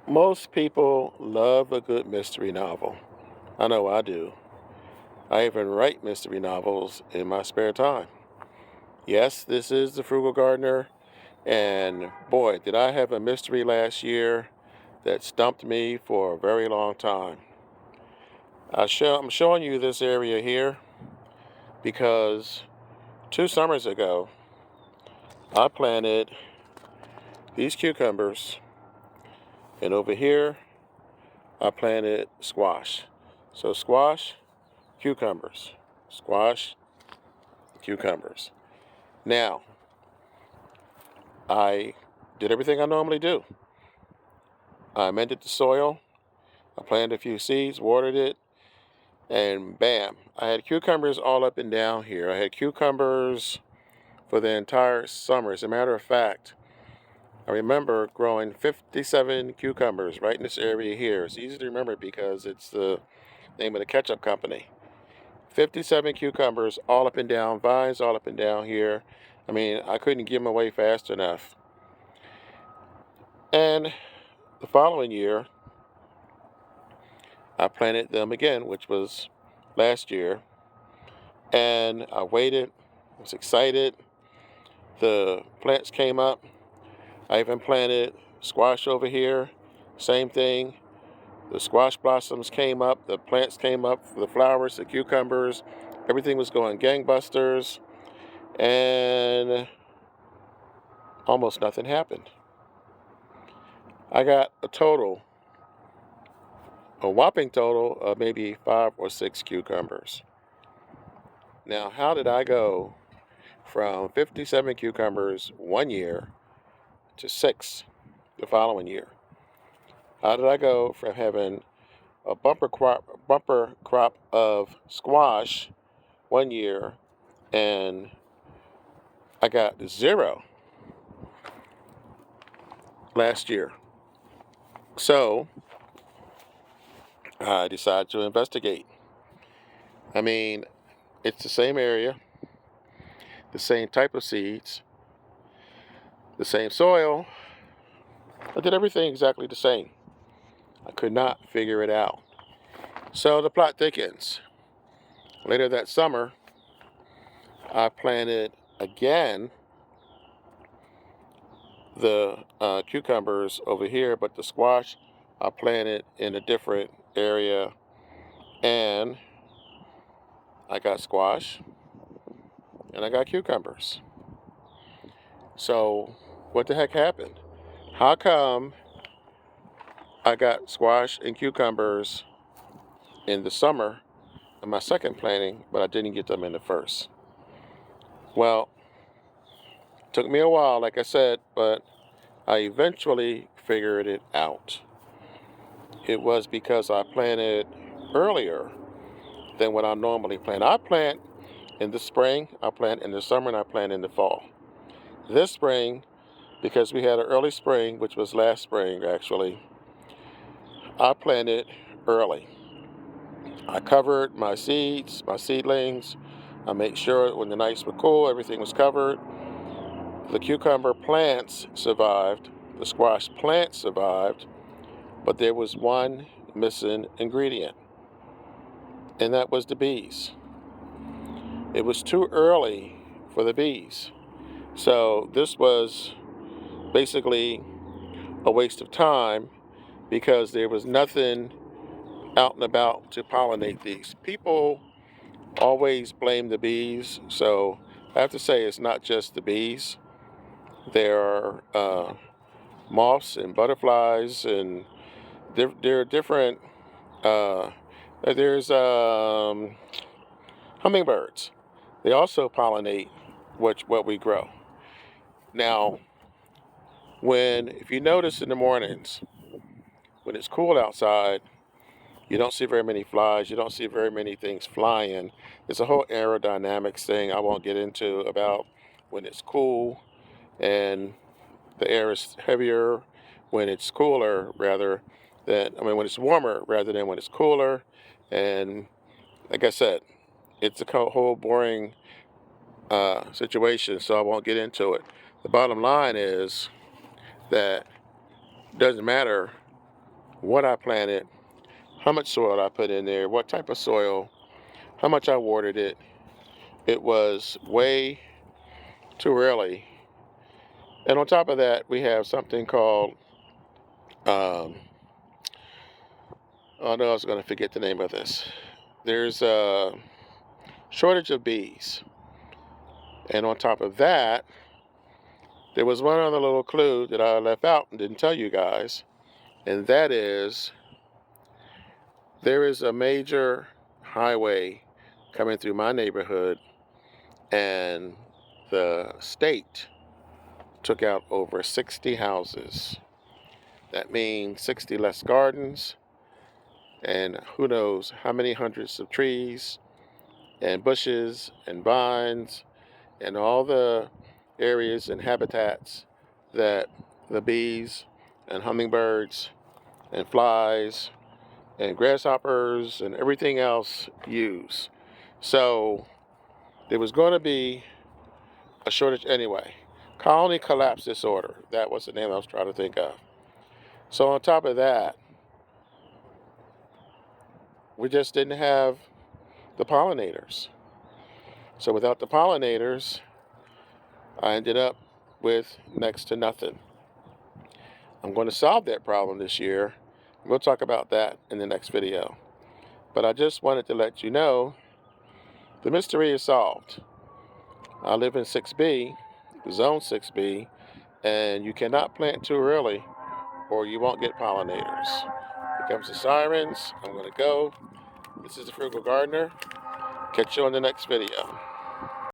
Most people love a good mystery novel. I know I do. I even write mystery novels in my spare time. Yes, this is the Frugal Gardener, and boy, did I have a mystery last year that stumped me for a very long time. I'm showing you this area here because 2 summers ago I planted these cucumbers, and over here I planted squash. So squash, cucumbers, squash, cucumbers. Now, I did everything I normally do. I amended the soil, I planted a few seeds, watered it, and bam, I had cucumbers all up and down here. I had cucumbers for the entire summer. As a matter of fact, I remember growing 57 cucumbers right in this area here. It's easy to remember because it's the name of the ketchup company. 57 cucumbers all up and down, vines all up and down here. I mean, I couldn't give them away fast enough. And the following year, I planted them again, which was last year. And I waited, was excited. The plants came up. I even planted squash over here. Same thing. The squash blossoms came up, the plants came up, the flowers, the cucumbers. Everything was going gangbusters. And almost nothing happened. I got a whopping total of maybe 5 or 6 cucumbers. Now, how did I go from 57 cucumbers one year to 6 the following year? How did I go from having a bumper crop of squash one year and I got 0 last year? So I decided to investigate. I mean, it's the same area, the same type of seeds, the same soil. I did everything exactly the same. I could not figure it out. So the plot thickens. Later that summer, I planted again the cucumbers over here, but the squash I planted in a different area, and I got squash and I got cucumbers. So what the heck happened? How come I got squash and cucumbers in the summer in my second planting, but I didn't get them in the first? Well, it took me a while, like I said, but I eventually figured it out. It was because I planted earlier than what I normally plant. I plant in the spring, I plant in the summer, and I plant in the fall. This spring, because we had an early spring, which was last spring actually, I planted early. I covered my seeds, my seedlings. I made sure when the nights were cool, everything was covered. The cucumber plants survived, the squash plants survived, but there was one missing ingredient, and that was the bees. It was too early for the bees. So this was basically a waste of time because there was nothing out and about to pollinate these. People always blame the bees, so I have to say it's not just the bees. There are moths and butterflies, and there are different. Uh, there's hummingbirds. They also pollinate what we grow. Now, if you notice in the mornings, when it's cool outside, you don't see very many flies. You don't see very many things flying. It's a whole aerodynamics thing I won't get into about when it's cool and the air is heavier, when it's cooler when it's warmer rather than when it's cooler. And like I said, it's a whole boring situation, so I won't get into it. The bottom line is that it doesn't matter what I planted, how much soil I put in there, what type of soil, how much I watered it. It was way too early. And on top of that, we have something called, oh no, I was going to forget the name of this. There's a shortage of bees. And on top of that, there was one other little clue that I left out and didn't tell you guys. And that is, there is a major highway coming through my neighborhood, and the state took out over 60 houses. That means 60 less gardens, and who knows how many hundreds of trees and bushes and vines and all the areas and habitats that the bees and hummingbirds and flies and grasshoppers and everything else use. So there was going to be a shortage anyway. Colony collapse disorder. That was the name I was trying to think of. So on top of that, we just didn't have the pollinators. So without the pollinators, I ended up with next to nothing. I'm going to solve that problem this year. We'll talk about that in the next video. But I just wanted to let you know the mystery is solved. I live in 6B, zone 6B, and you cannot plant too early or you won't get pollinators. Here comes the sirens. I'm going to go. This is the Frugal Gardener. Catch you on the next video.